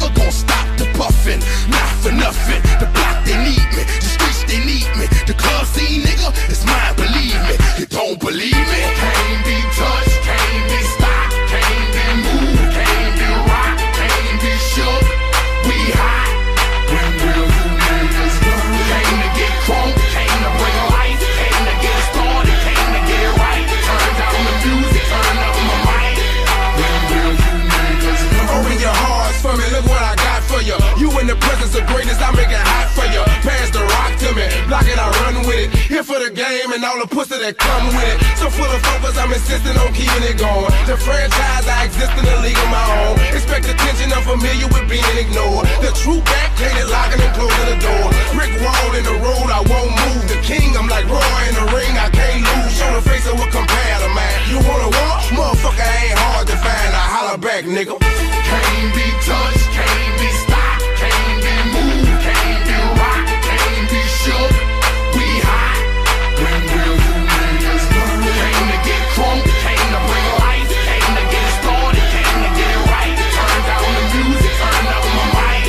never gonna stop the puffin', not for nothing. The block, they need me, the streets, they need me. The club scene, nigga, it's mine, believe me. You don't believe me? Can't be touched, can't be stopped, can't be moved, can't be rocked, can't be shook. We hot. When will you niggas learn? Came to get crunk, came to bring life, came to get started, came to get it right. Turn down the music, turn up my mic. When will you niggas learn? Open your hearts for me, look what I got for you. You in the presence of greatness, I make it hot for you. Pass the rock to me, block it, I run with it. Here for the game and all the pussy that come with it. So full of focus, I'm insisting on keeping it going. The franchise, I exist in a league of my own. Expect attention, I'm familiar with being ignored. The true back, clean locking and closing the door. Brick wall in the road, I won't move. The king, I'm like Roy in the ring, I can't lose. Show the face of what compare to man. You wanna walk? Motherfucker ain't hard to find. I holler back, nigga. Can't be touched, can't be stopped, can't be moved, can't be rocked, can't be shook. We hot. When will you niggas learn? Came to get crunk, came to bring life, came to get started, came to get it right. Turn down the music, turn up my mic.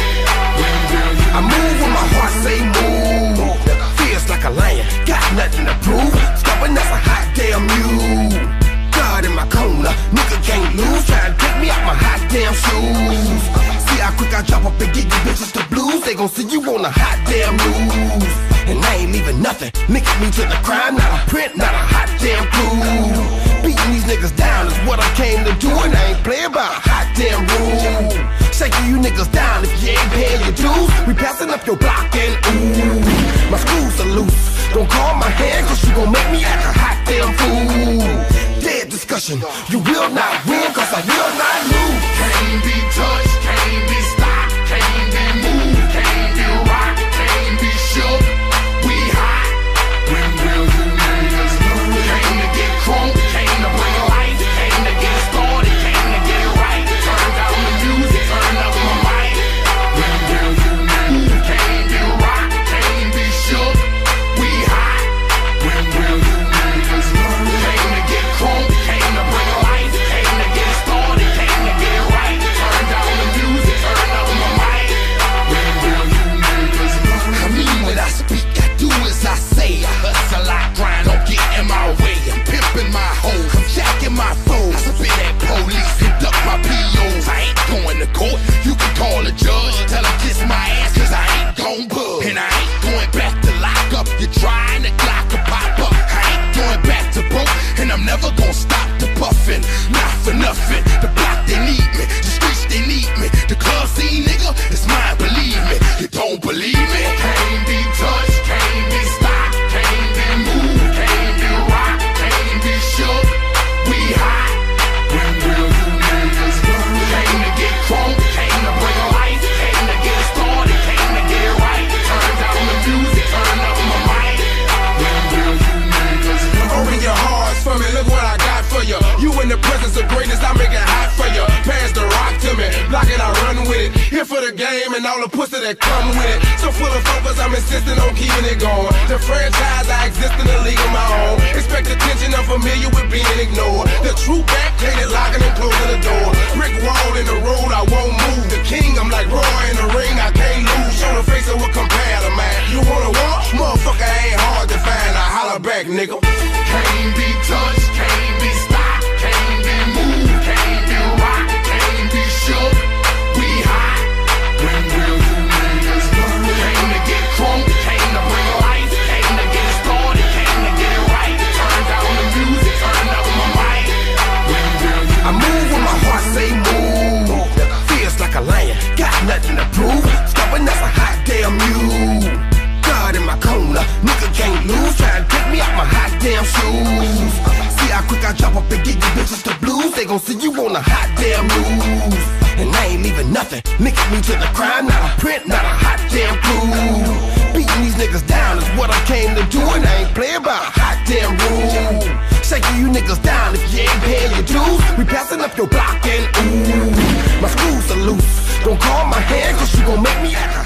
When will you I move when my heart say move. Feels like a lion, got nothing to prove. Stubborn as a hot damn mule. God in my corner, nigga can't lose. Try to take me out my hot damn shoes. See how quick I drop up and get you bitches the blues. They gon' see you on a hot damn news. And I ain't leaving nothing, linking me to the crime. Not a print, not a hot damn clue. Beating these niggas down is what I came to do. And I ain't playing by a hot damn rule. Shaking you niggas down if you ain't paying your dues. We passing up your block and ooh, my screws are loose. Don't call my hand cause you gon' make me act a hot damn fool. Dead discussion, you will not win cause I will not lose. can't be touched, can't be stopped, can't be moved, can't be rocked, can't be shook. We hot. When will you niggas learn? Came to get crunk, came to bring life, came to get started, came to get it right. Turn down the music, turn up my mic. When will you niggas can't be rocked, can't be shook. We hot. When will you niggas learn? Came to get crunk, came to bring life, came to get started, came to get it right. Turn down the music, turn up my mic. When will you niggas learn? I mean what I speak, I do as I say. I hustle, I grind, don't get in my way. I'm pimping my hoes, I'm jacking my foes. I spit at police and duck my POs. I ain't going to court, you can call a judge. Tell him kiss my ass cause I ain't gon' budge. And I ain't going back to lock up. You're trying to Glock or pop up. I ain't going back to broke, and I'm never gonna stop the puffin', not for nothing. The block, they need me, the streets, they need me. The club scene, nigga, it's mine, believe me. You don't believe me? Can't be touched, can't be stopped, can't be moved, can't be rocked, can't be shook. We hot. When will you niggas learn? Came to get crunk, came to bring life, came to get started, came to get it right. Turn down the music, turn up my mic. When will you niggas learn? Open your hearts for me, look what I got for you. You in the presence of greatness, I make it hot for you. Pass the rock to me, block it, I run with it. Here for the game and all the pussy that come with it. So full of focus, I'm insisting on keeping it going. The franchise, I exist in a league of my own. Expect attention, I'm familiar with being ignored. The true back, clean it, locking and closing the door. Brick wall in the road, I won't move. The king, I'm like Roy in the ring, I can't lose. Show the face of what compare to man. You wanna walk? Motherfucker ain't hard to find. I holler back, nigga. Can't be touched, can't be stopped, can't be moved, can't be rocked, can't be shook. We hot. When will you niggas learn? Came to get crunk, came to bring life, came to get started, came to get it right. Turn down the music, turn up my mic. When will you I move when my heart say move. Feels like a lion, got nothing to prove. Stubborn as a hot damn mule. God in my corner, nigga can't lose. Try to take me out my hot damn shoes. See how quick I drop up and get you bitches the blues. They gon' see you on a hot damn news. And I ain't leaving nothing, linking me to the crime. Not a print, not a hot damn clue. Beating these niggas down is what I came to do. And I ain't playing by a hot damn rule. Shaking you niggas down if you ain't paying your dues. We passing up your block and ooh, my screws are loose. Don't call my hand cause you gon' make me act